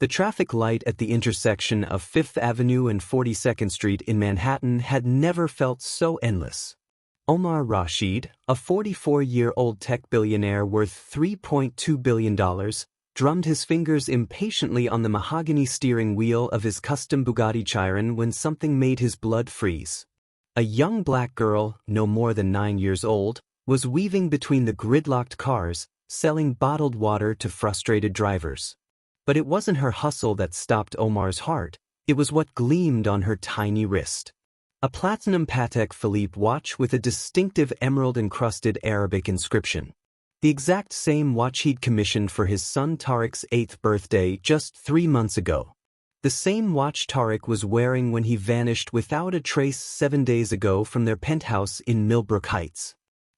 The traffic light at the intersection of 5th Avenue and 42nd Street in Manhattan had never felt so endless. Omar Rashid, a 44-year-old tech billionaire worth $3.2 billion, drummed his fingers impatiently on the mahogany steering wheel of his custom Bugatti Chiron when something made his blood freeze. A young black girl, no more than 9 years old, was weaving between the gridlocked cars, selling bottled water to frustrated drivers. But it wasn't her hustle that stopped Omar's heart, it was what gleamed on her tiny wrist. A platinum Patek Philippe watch with a distinctive emerald-encrusted Arabic inscription. The exact same watch he'd commissioned for his son Tariq's 8th birthday just 3 months ago. The same watch Tariq was wearing when he vanished without a trace 7 days ago from their penthouse in Millbrook Heights.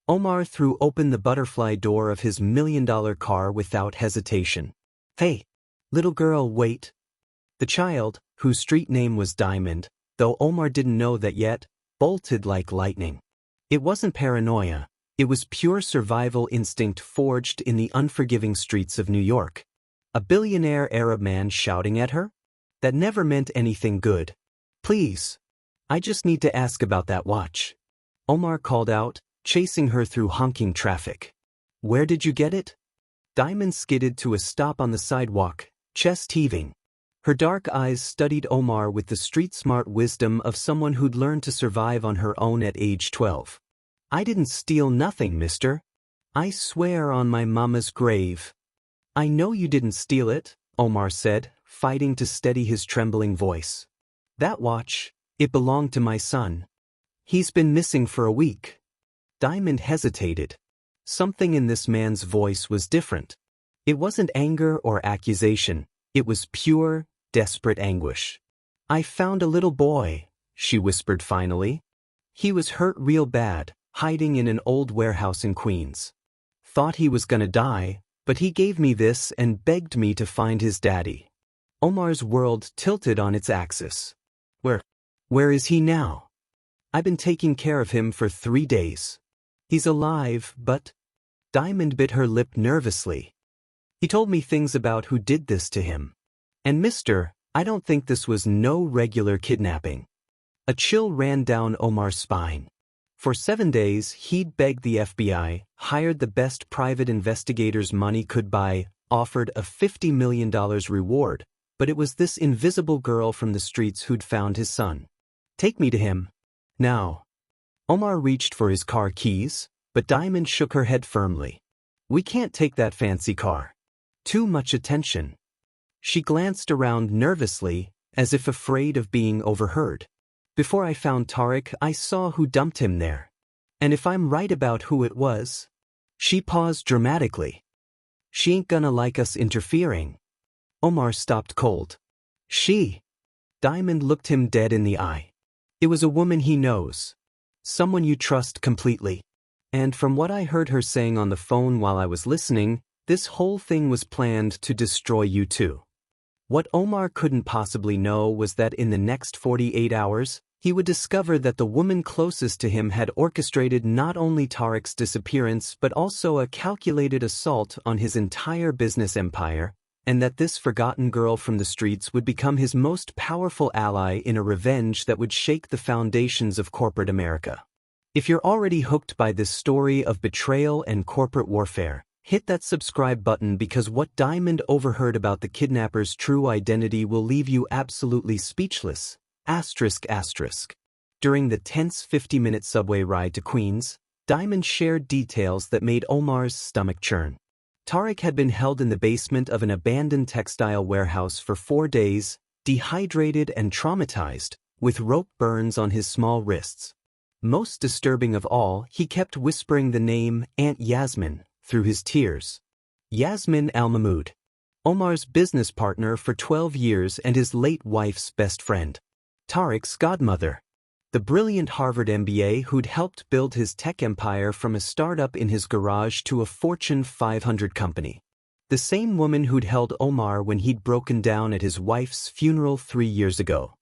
Omar threw open the butterfly door of his million-dollar car without hesitation. "Hey, little girl, wait." The child, whose street name was Diamond, though Omar didn't know that yet, bolted like lightning. It wasn't paranoia, it was pure survival instinct forged in the unforgiving streets of New York. A billionaire Arab man shouting at her? That never meant anything good. "Please, I just need to ask about that watch," Omar called out, chasing her through honking traffic. "Where did you get it?" Diamond skidded to a stop on the sidewalk, chest heaving. Her dark eyes studied Omar with the street-smart wisdom of someone who'd learned to survive on her own at age 12. "I didn't steal nothing, mister. I swear on my mama's grave." "I know you didn't steal it," Omar said, fighting to steady his trembling voice. "That watch, it belonged to my son. He's been missing for a week." Diamond hesitated. Something in this man's voice was different. It wasn't anger or accusation, it was pure, desperate anguish. "I found a little boy," she whispered finally. "He was hurt real bad, hiding in an old warehouse in Queens. Thought he was gonna die, but he gave me this and begged me to find his daddy." Omar's world tilted on its axis. Where is he now?" "I've been taking care of him for 3 days. He's alive, but..." Diamond bit her lip nervously. "He told me things about who did this to him. And mister, I don't think this was no regular kidnapping." A chill ran down Omar's spine. For 7 days, he'd begged the FBI, hired the best private investigators money could buy, offered a $50 million reward, but it was this invisible girl from the streets who'd found his son. "Take me to him. Now." Omar reached for his car keys, but Diamond shook her head firmly. "We can't take that fancy car. Too much attention." She glanced around nervously, as if afraid of being overheard. "Before I found Tariq, I saw who dumped him there. And if I'm right about who it was..." She paused dramatically. "She ain't gonna like us interfering." Omar stopped cold. "She..." Diamond looked him dead in the eye. "It was a woman he knows. Someone you trust completely. And from what I heard her saying on the phone while I was listening, this whole thing was planned to destroy you too." What Omar couldn't possibly know was that in the next 48 hours, he would discover that the woman closest to him had orchestrated not only Tariq's disappearance but also a calculated assault on his entire business empire, and that this forgotten girl from the streets would become his most powerful ally in a revenge that would shake the foundations of corporate America. If you're already hooked by this story of betrayal and corporate warfare, hit that subscribe button because what Diamond overheard about the kidnapper's true identity will leave you absolutely speechless. ***. During the tense 50-minute subway ride to Queens, Diamond shared details that made Omar's stomach churn. Tariq had been held in the basement of an abandoned textile warehouse for 4 days, dehydrated and traumatized, with rope burns on his small wrists. Most disturbing of all, he kept whispering the name Aunt Yasmin through his tears. Yasmin Al-Mahmoud, Omar's business partner for 12 years and his late wife's best friend. Tariq's godmother, the brilliant Harvard MBA who'd helped build his tech empire from a startup in his garage to a Fortune 500 company. The same woman who'd held Omar when he'd broken down at his wife's funeral 3 years ago.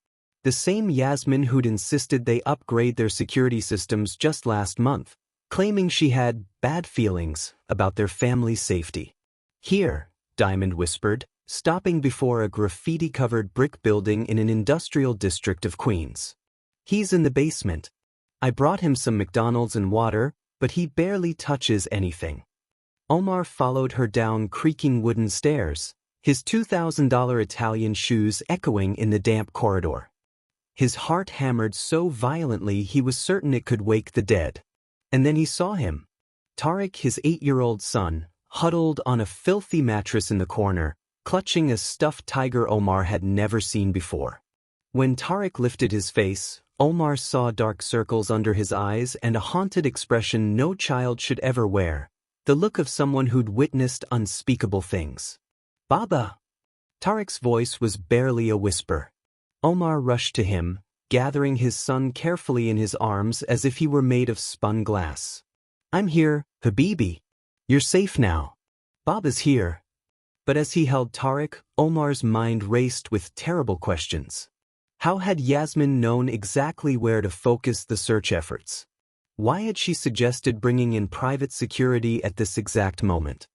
The same Yasmin who'd insisted they upgrade their security systems just last month, claiming she had bad feelings about their family's safety. "Here," Diamond whispered, stopping before a graffiti-covered brick building in an industrial district of Queens. "He's in the basement. I brought him some McDonald's and water, but he barely touches anything." Omar followed her down creaking wooden stairs, his $2,000 Italian shoes echoing in the damp corridor. His heart hammered so violently he was certain it could wake the dead. And then he saw him. Tariq, his 8-year-old son, huddled on a filthy mattress in the corner, clutching a stuffed tiger Omar had never seen before. When Tariq lifted his face, Omar saw dark circles under his eyes and a haunted expression no child should ever wear, the look of someone who'd witnessed unspeakable things. "Baba!" Tariq's voice was barely a whisper. Omar rushed to him, gathering his son carefully in his arms as if he were made of spun glass. "I'm here, Habibi. You're safe now. Baba's here." But as he held Tariq, Omar's mind raced with terrible questions. How had Yasmin known exactly where to focus the search efforts? Why had she suggested bringing in private security at this exact moment?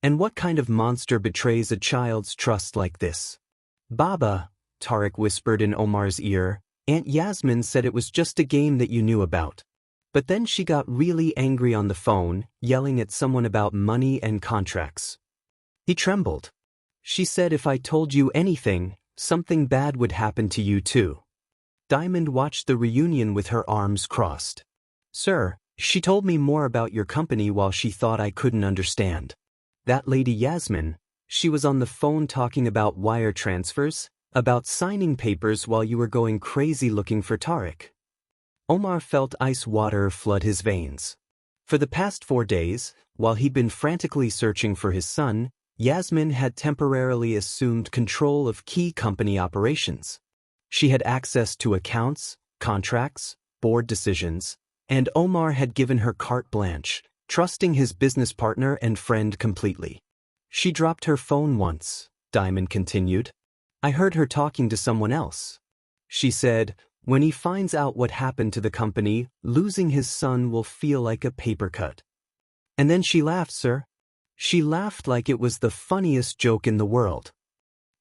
And what kind of monster betrays a child's trust like this? "Baba," Tariq whispered in Omar's ear, "Aunt Yasmin said it was just a game that you knew about. But then she got really angry on the phone, yelling at someone about money and contracts." He trembled. "She said if I told you anything, something bad would happen to you too." Diamond watched the reunion with her arms crossed. "Sir, she told me more about your company while she thought I couldn't understand. That lady Yasmin, she was on the phone talking about wire transfers, about signing papers while you were going crazy looking for Tariq." Omar felt ice water flood his veins. For the past 4 days, while he'd been frantically searching for his son, Yasmin had temporarily assumed control of key company operations. She had access to accounts, contracts, board decisions, and Omar had given her carte blanche, trusting his business partner and friend completely. "She dropped her phone once," Diamond continued. "I heard her talking to someone else. She said, when he finds out what happened to the company, losing his son will feel like a paper cut." And then she laughed, sir. She laughed like it was the funniest joke in the world.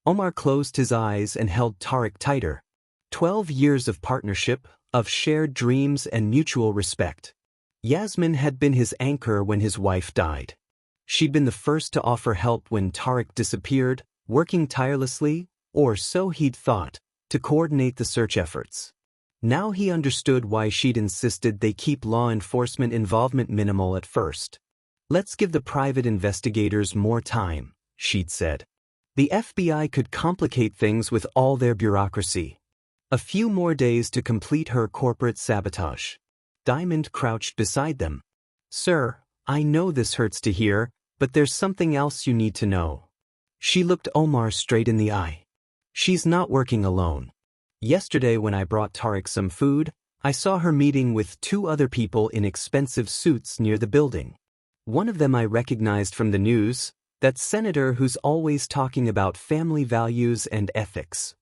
Omar closed his eyes and held Tariq tighter. 12 years of partnership, of shared dreams and mutual respect. Yasmin had been his anchor when his wife died. She'd been the first to offer help when Tariq disappeared, working tirelessly, or so he'd thought, to coordinate the search efforts. Now he understood why she'd insisted they keep law enforcement involvement minimal at first. "Let's give the private investigators more time," she'd said. "The FBI could complicate things with all their bureaucracy. A few more days to complete her corporate sabotage." Diamond crouched beside them. "Sir, I know this hurts to hear, but there's something else you need to know." She looked Omar straight in the eye. "She's not working alone. Yesterday when I brought Tariq some food, I saw her meeting with 2 other people in expensive suits near the building. One of them I recognized from the news, that senator who's always talking about family values and ethics."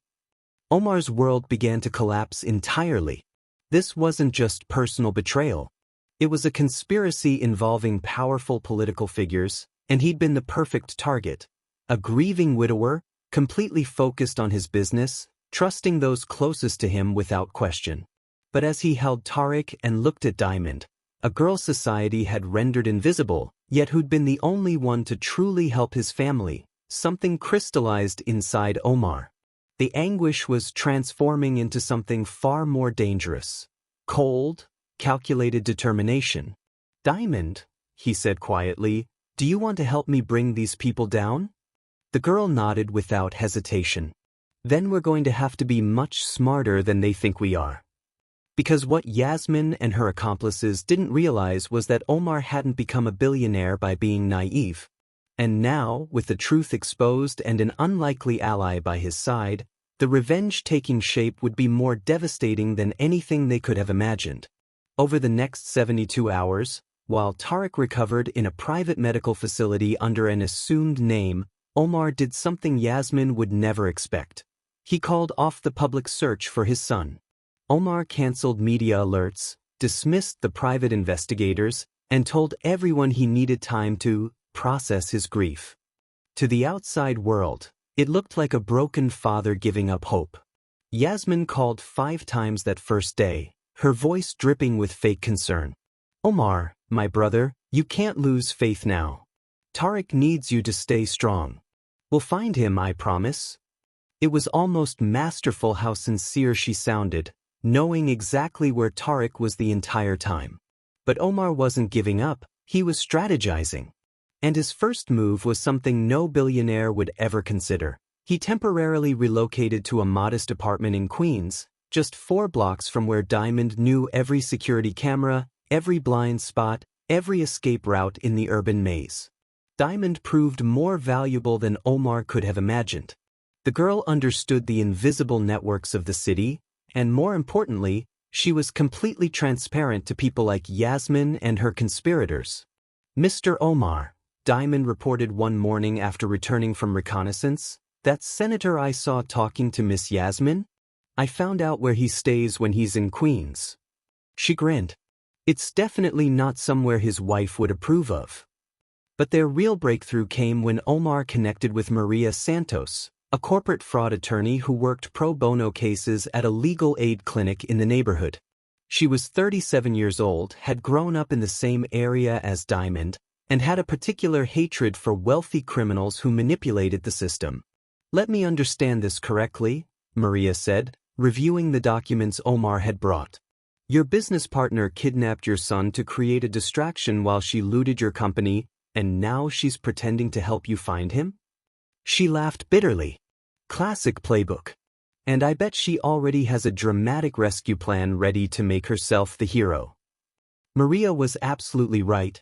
Omar's world began to collapse entirely. This wasn't just personal betrayal. It was a conspiracy involving powerful political figures, and he'd been the perfect target. A grieving widower, completely focused on his business, trusting those closest to him without question. But as he held Tariq and looked at Diamond, a girl society had rendered invisible, yet who'd been the only one to truly help his family, something crystallized inside Omar. The anguish was transforming into something far more dangerous. Cold, calculated determination. "Diamond," he said quietly, "do you want to help me bring these people down?" The girl nodded without hesitation. "Then we're going to have to be much smarter than they think we are." Because what Yasmin and her accomplices didn't realize was that Omar hadn't become a billionaire by being naive. And now, with the truth exposed and an unlikely ally by his side, the revenge taking shape would be more devastating than anything they could have imagined. Over the next 72 hours, while Tariq recovered in a private medical facility under an assumed name, Omar did something Yasmin would never expect. He called off the public search for his son. Omar canceled media alerts, dismissed the private investigators, and told everyone he needed time to process his grief. To the outside world, It looked like a broken father giving up hope. Yasmin called 5 times that first day, her voice dripping with fake concern. Omar, my brother, you can't lose faith now. Tariq needs you to stay strong. We'll find him, I promise. It was almost masterful how sincere she sounded, knowing exactly where Tariq was the entire time. But Omar wasn't giving up, he was strategizing. And his first move was something no billionaire would ever consider. He temporarily relocated to a modest apartment in Queens, just 4 blocks from where Diamond knew every security camera, every blind spot, every escape route in the urban maze. Diamond proved more valuable than Omar could have imagined. The girl understood the invisible networks of the city, and more importantly, she was completely transparent to people like Yasmin and her conspirators. Mr. Omar, Diamond reported one morning after returning from reconnaissance, that senator I saw talking to Miss Yasmin? I found out where he stays when he's in Queens. She grinned. It's definitely not somewhere his wife would approve of. But their real breakthrough came when Omar connected with Maria Santos, a corporate fraud attorney who worked pro bono cases at a legal aid clinic in the neighborhood. She was 37 years old, had grown up in the same area as Diamond, and had a particular hatred for wealthy criminals who manipulated the system. Let me understand this correctly, Maria said, reviewing the documents Omar had brought. Your business partner kidnapped your son to create a distraction while she looted your company, and now she's pretending to help you find him? She laughed bitterly. Classic playbook. And I bet she already has a dramatic rescue plan ready to make herself the hero. Maria was absolutely right.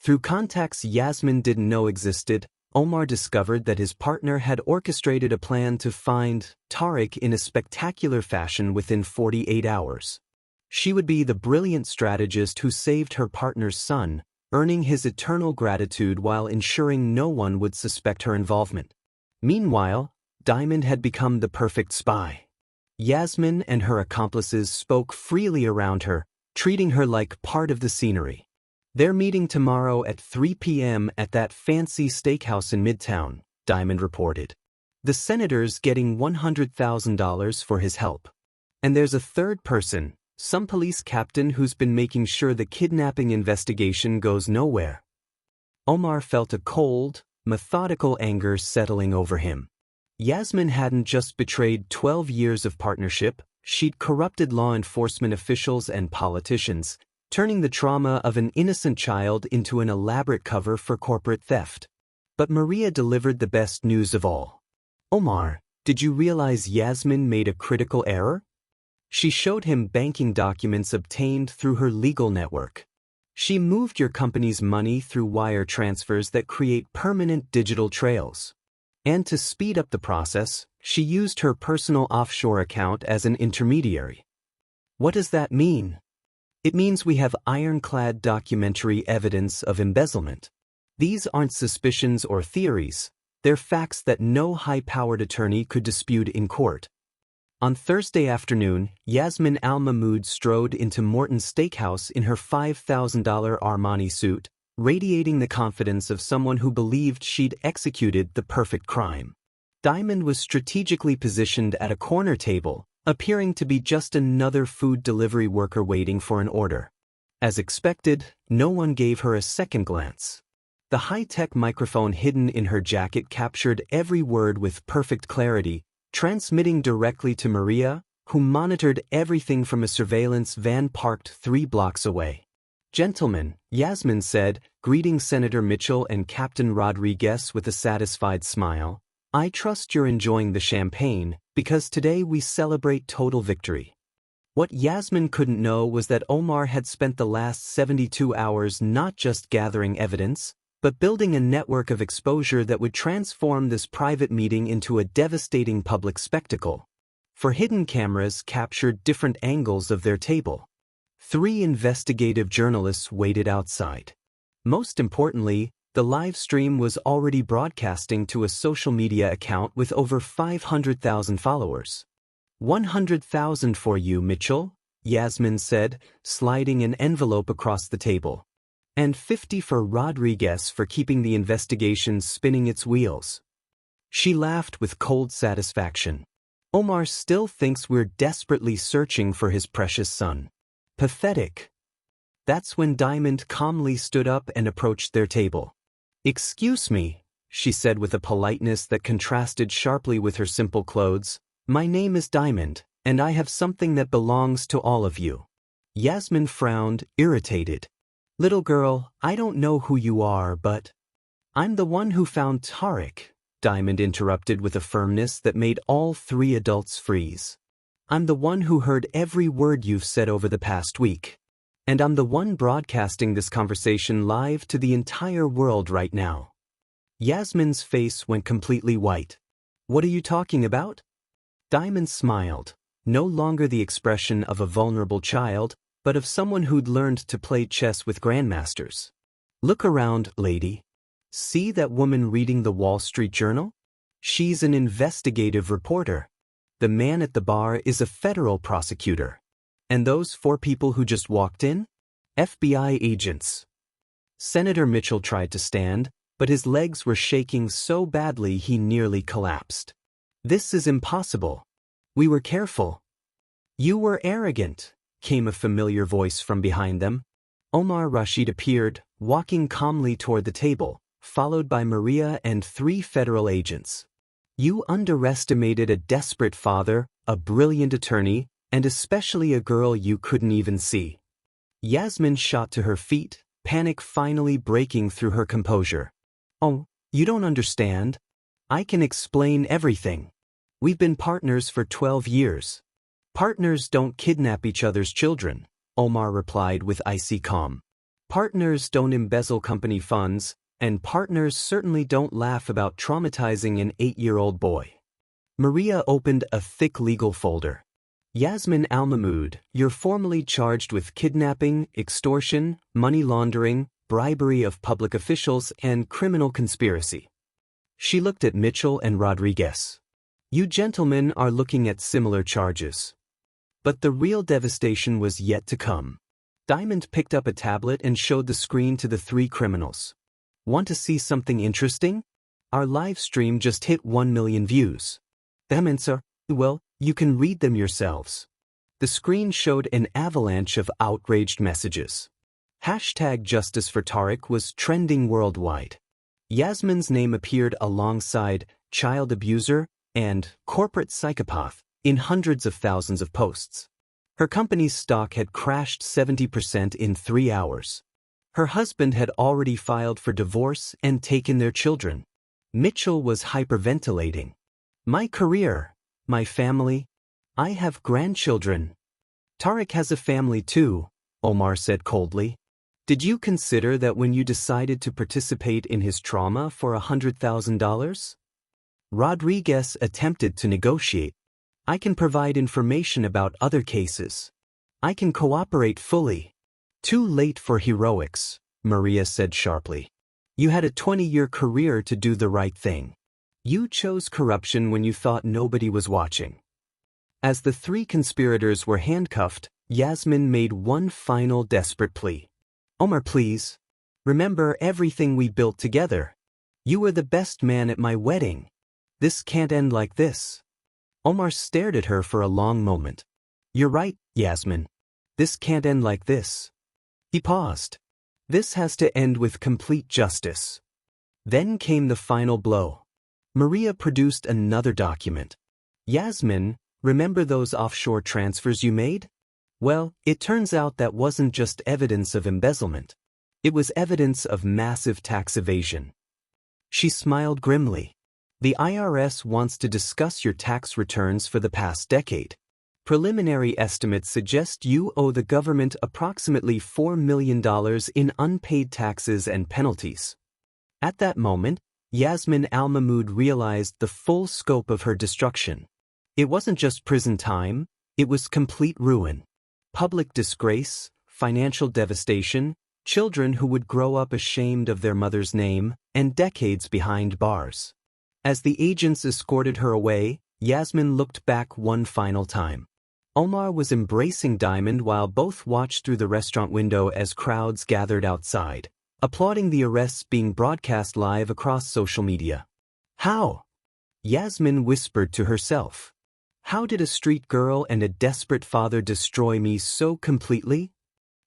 Through contacts Yasmin didn't know existed, Omar discovered that his partner had orchestrated a plan to find Tariq in a spectacular fashion within 48 hours. She would be the brilliant strategist who saved her partner's son, earning his eternal gratitude while ensuring no one would suspect her involvement. Meanwhile, Diamond had become the perfect spy. Yasmin and her accomplices spoke freely around her, treating her like part of the scenery. They're meeting tomorrow at 3 p.m. at that fancy steakhouse in Midtown, Diamond reported. The senator's getting $100,000 for his help. And there's a third person, some police captain who's been making sure the kidnapping investigation goes nowhere. Omar felt a cold, methodical anger settling over him. Yasmin hadn't just betrayed 12 years of partnership, she'd corrupted law enforcement officials and politicians, turning the trauma of an innocent child into an elaborate cover for corporate theft. But Maria delivered the best news of all. Omar, did you realize Yasmin made a critical error? She showed him banking documents obtained through her legal network. She moved your company's money through wire transfers that create permanent digital trails. And to speed up the process, she used her personal offshore account as an intermediary. What does that mean? It means we have ironclad documentary evidence of embezzlement. These aren't suspicions or theories, they're facts that no high-powered attorney could dispute in court. On Thursday afternoon, Yasmin Al-Mahmoud strode into Morton's Steakhouse in her $5,000 Armani suit, radiating the confidence of someone who believed she'd executed the perfect crime. Diamond was strategically positioned at a corner table, appearing to be just another food delivery worker waiting for an order. As expected, no one gave her a second glance. The high-tech microphone hidden in her jacket captured every word with perfect clarity, transmitting directly to Maria, who monitored everything from a surveillance van parked 3 blocks away. Gentlemen, Yasmin said, greeting Senator Mitchell and Captain Rodriguez with a satisfied smile, I trust you're enjoying the champagne, because today we celebrate total victory. What Yasmin couldn't know was that Omar had spent the last 72 hours not just gathering evidence, but building a network of exposure that would transform this private meeting into a devastating public spectacle. For hidden cameras captured different angles of their table. 3 investigative journalists waited outside. Most importantly, the live stream was already broadcasting to a social media account with over 500,000 followers. 100,000 for you, Mitchell, Yasmin said, sliding an envelope across the table. And 50 for Rodriguez for keeping the investigation spinning its wheels. She laughed with cold satisfaction. Omar still thinks we're desperately searching for his precious son. Pathetic. That's when Diamond calmly stood up and approached their table. "Excuse me," she said with a politeness that contrasted sharply with her simple clothes. "My name is Diamond, and I have something that belongs to all of you." Yasmin frowned, irritated. "Little girl, I don't know who you are, but—" "I'm the one who found Tariq," Diamond interrupted with a firmness that made all three adults freeze. "I'm the one who heard every word you've said over the past week. And I'm the one broadcasting this conversation live to the entire world right now." Yasmin's face went completely white. "What are you talking about?" Diamond smiled, no longer the expression of a vulnerable child, but of someone who'd learned to play chess with grandmasters. "Look around, lady. See that woman reading the Wall Street Journal? She's an investigative reporter. The man at the bar is a federal prosecutor. And those 4 people who just walked in? FBI agents." Senator Mitchell tried to stand, but his legs were shaking so badly he nearly collapsed. "This is impossible. We were careful." "You were arrogant," came a familiar voice from behind them. Omar Rashid appeared, walking calmly toward the table, followed by Maria and 3 federal agents. "You underestimated a desperate father, a brilliant attorney, and especially a girl you couldn't even see." Yasmin shot to her feet, panic finally breaking through her composure. "Oh, you don't understand. I can explain everything. We've been partners for 12 years. Partners don't kidnap each other's children," Omar replied with icy calm. "Partners don't embezzle company funds, and partners certainly don't laugh about traumatizing an 8-year-old boy." Maria opened a thick legal folder. "Yasmin Al-Mahmoud, you're formally charged with kidnapping, extortion, money laundering, bribery of public officials, and criminal conspiracy." She looked at Mitchell and Rodriguez. "You gentlemen are looking at similar charges." But the real devastation was yet to come. Diamond picked up a tablet and showed the screen to the 3 criminals. "Want to see something interesting? Our live stream just hit 1 million views. Well, you can read them yourselves." The screen showed an avalanche of outraged messages. #Justice for Tariq was trending worldwide. Yasmin's name appeared alongside child abuser and corporate psychopath in hundreds of thousands of posts. Her company's stock had crashed 70% in 3 hours. Her husband had already filed for divorce and taken their children. Mitchell was hyperventilating. "My career, my family, I have grandchildren." "Tariq has a family too," Omar said coldly. "Did you consider that when you decided to participate in his trauma for $100,000? Rodriguez attempted to negotiate. "I can provide information about other cases. I can cooperate fully." "Too late for heroics," Maria said sharply. "You had a 20-year career to do the right thing. You chose corruption when you thought nobody was watching." As the 3 conspirators were handcuffed, Yasmin made one final desperate plea. "Omar, please. Remember everything we built together. You were the best man at my wedding. This can't end like this." Omar stared at her for a long moment. "You're right, Yasmin. This can't end like this." He paused. "This has to end with complete justice." Then came the final blow. Maria produced another document. "Yasmin, remember those offshore transfers you made? Well, it turns out that wasn't just evidence of embezzlement. It was evidence of massive tax evasion." She smiled grimly. "The IRS wants to discuss your tax returns for the past decade. Preliminary estimates suggest you owe the government approximately $4 million in unpaid taxes and penalties." At that moment, Yasmin Al-Mahmoud realized the full scope of her destruction. It wasn't just prison time, it was complete ruin. Public disgrace, financial devastation, children who would grow up ashamed of their mother's name, and decades behind bars. As the agents escorted her away, Yasmin looked back one final time. Omar was embracing Diamond while both watched through the restaurant window as crowds gathered outside, applauding the arrests being broadcast live across social media. "How? Yasmin whispered to herself. How did a street girl and a desperate father destroy me so completely?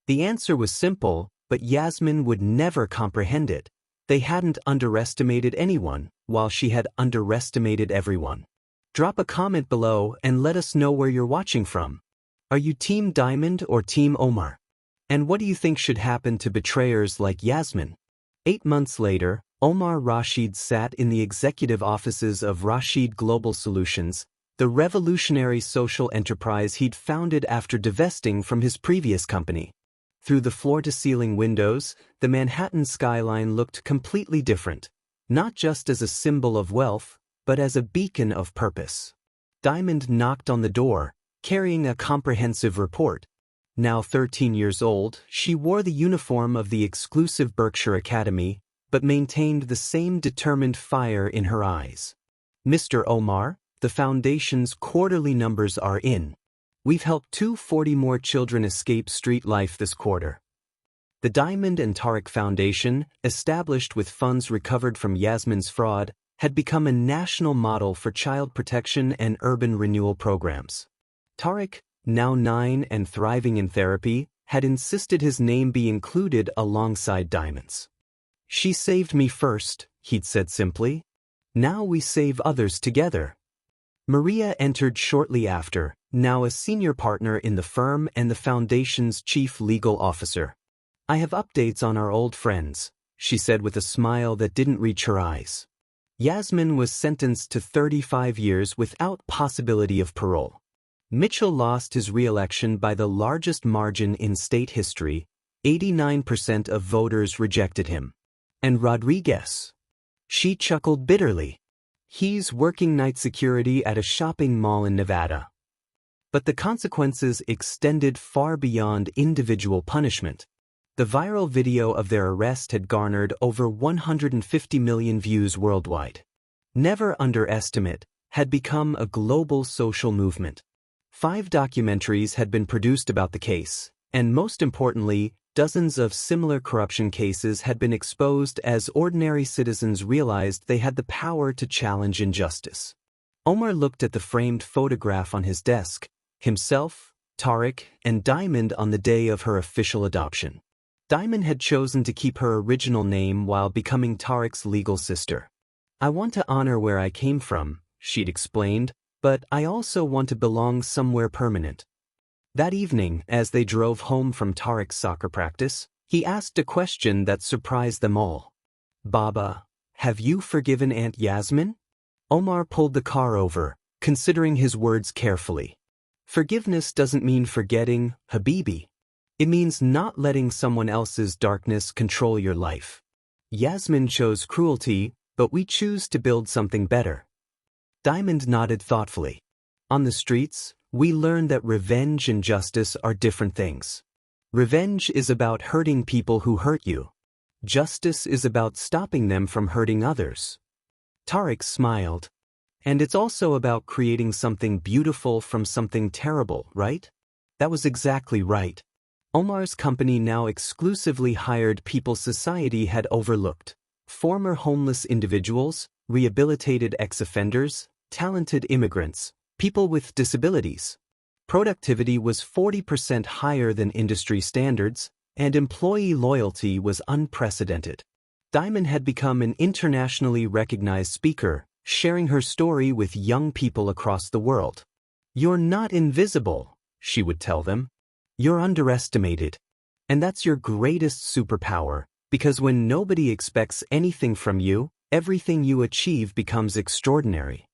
The answer was simple, but Yasmin would never comprehend it. They hadn't underestimated anyone, while she had underestimated everyone. Drop a comment below and let us know where you're watching from. Are you Team Diamond or Team Omar? And what do you think should happen to betrayers like Yasmin? 8 months later, Omar Rashid sat in the executive offices of Rashid Global Solutions, the revolutionary social enterprise he'd founded after divesting from his previous company. Through the floor-to-ceiling windows, the Manhattan skyline looked completely different, not just as a symbol of wealth, but as a beacon of purpose. Diamond knocked on the door, carrying a comprehensive report. Now 13 years old, she wore the uniform of the exclusive Berkshire Academy, but maintained the same determined fire in her eyes. Mr. Omar, the foundation's quarterly numbers are in. We've helped 240 more children escape street life this quarter. The Diamond and Tariq Foundation, established with funds recovered from Yasmin's fraud, had become a national model for child protection and urban renewal programs. Tariq, now 9 and thriving in therapy, had insisted his name be included alongside Diamond's. She saved me first, he'd said simply. Now we save others together. Maria entered shortly after, now a senior partner in the firm and the foundation's chief legal officer. I have updates on our old friends, she said with a smile that didn't reach her eyes. Yasmin was sentenced to 35 years without possibility of parole. Mitchell lost his re-election by the largest margin in state history. 89% of voters rejected him. And Rodriguez? She chuckled bitterly. He's working night security at a shopping mall in Nevada. But the consequences extended far beyond individual punishment. The viral video of their arrest had garnered over 150 million views worldwide. Never Underestimate had become a global social movement. 5 documentaries had been produced about the case, and most importantly, dozens of similar corruption cases had been exposed as ordinary citizens realized they had the power to challenge injustice. Omar looked at the framed photograph on his desk, himself, Tariq, and Diamond on the day of her official adoption. Diamond had chosen to keep her original name while becoming Tariq's legal sister. I want to honor where I came from, she'd explained, but I also want to belong somewhere permanent. That evening, as they drove home from Tariq's soccer practice, he asked a question that surprised them all. Baba, have you forgiven Aunt Yasmin? Omar pulled the car over, considering his words carefully. Forgiveness doesn't mean forgetting, Habibi. It means not letting someone else's darkness control your life. Yasmin chose cruelty, but we choose to build something better. Diamond nodded thoughtfully. On the streets, we learn that revenge and justice are different things. Revenge is about hurting people who hurt you. Justice is about stopping them from hurting others. Tariq smiled. And it's also about creating something beautiful from something terrible, right? That was exactly right. Omar's company now exclusively hired people society had overlooked. Former homeless individuals, rehabilitated ex-offenders, talented immigrants, people with disabilities. Productivity was 40% higher than industry standards, and employee loyalty was unprecedented. Diamond had become an internationally recognized speaker, sharing her story with young people across the world. You're not invisible, she would tell them. You're underestimated. And that's your greatest superpower, because when nobody expects anything from you, everything you achieve becomes extraordinary.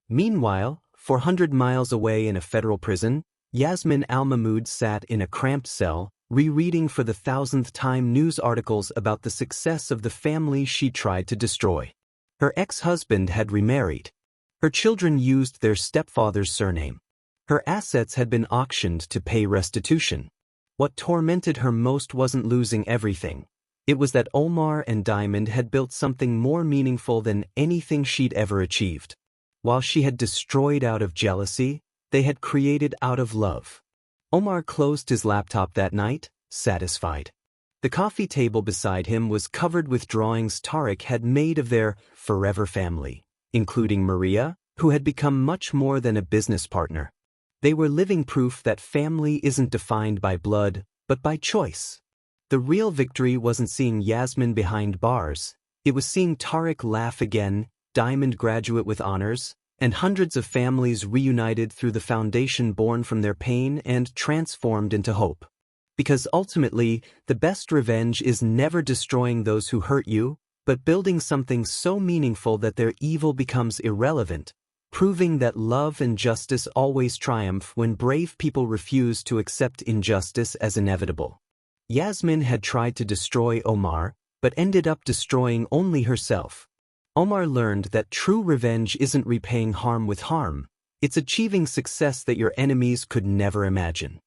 Meanwhile, 400 miles away in a federal prison, Yasmin Al-Mahmoud sat in a cramped cell, rereading for the 1000th time news articles about the success of the family she tried to destroy. Her ex-husband had remarried. Her children used their stepfather's surname. Her assets had been auctioned to pay restitution. What tormented her most wasn't losing everything. It was that Omar and Diamond had built something more meaningful than anything she'd ever achieved. While she had destroyed out of jealousy, they had created out of love. Omar closed his laptop that night, satisfied. The coffee table beside him was covered with drawings Tariq had made of their forever family. including Maria, who had become much more than a business partner. They were living proof that family isn't defined by blood, but by choice. The real victory wasn't seeing Yasmin behind bars, it was seeing Tariq laugh again, Diamond graduate with honors, and hundreds of families reunited through the foundation born from their pain and transformed into hope. Because ultimately, the best revenge is never destroying those who hurt you, but building something so meaningful that their evil becomes irrelevant, proving that love and justice always triumph when brave people refuse to accept injustice as inevitable. Yasmin had tried to destroy Omar, but ended up destroying only herself. Omar learned that true revenge isn't repaying harm with harm, it's achieving success that your enemies could never imagine.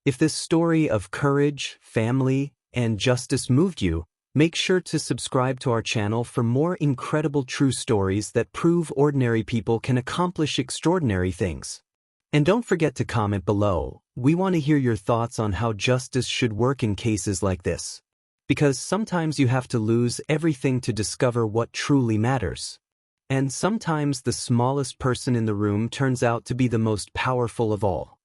If this story of courage, family, and justice moved you, make sure to subscribe to our channel for more incredible true stories that prove ordinary people can accomplish extraordinary things. And don't forget to comment below. We want to hear your thoughts on how justice should work in cases like this. Because sometimes you have to lose everything to discover what truly matters. And sometimes the smallest person in the room turns out to be the most powerful of all.